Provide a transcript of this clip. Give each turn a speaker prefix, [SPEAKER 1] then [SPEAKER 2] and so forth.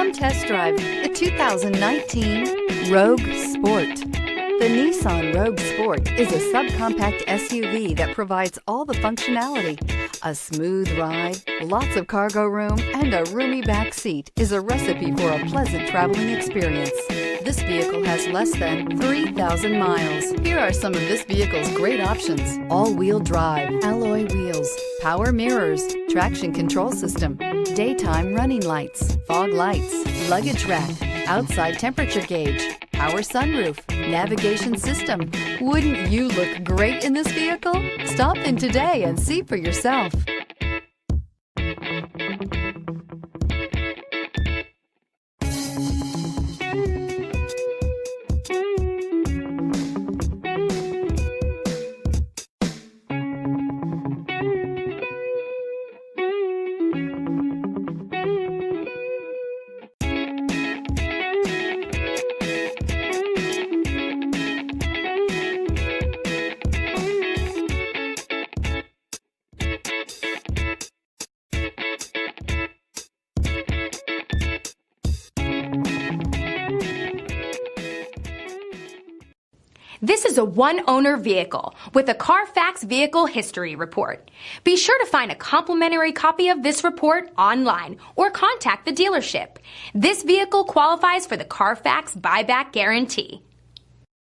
[SPEAKER 1] Come test drive the 2019 Rogue Sport. The Nissan Rogue Sport is a subcompact SUV that provides all the functionality. A smooth ride, lots of cargo room, and a roomy back seat is a recipe for a pleasant traveling experience. This vehicle has less than 3,000 miles. Here are some of this vehicle's great options: all-wheel drive, alloy wheels, power mirrors, traction control system, daytime running lights, fog lights, luggage rack, outside temperature gauge, power sunroof, navigation system. Wouldn't you look great in this vehicle? Stop in today and see for yourself.
[SPEAKER 2] This is a one-owner vehicle with a Carfax Vehicle History Report. Be sure to find a complimentary copy of this report online or contact the dealership. This vehicle qualifies for the Carfax Buyback Guarantee.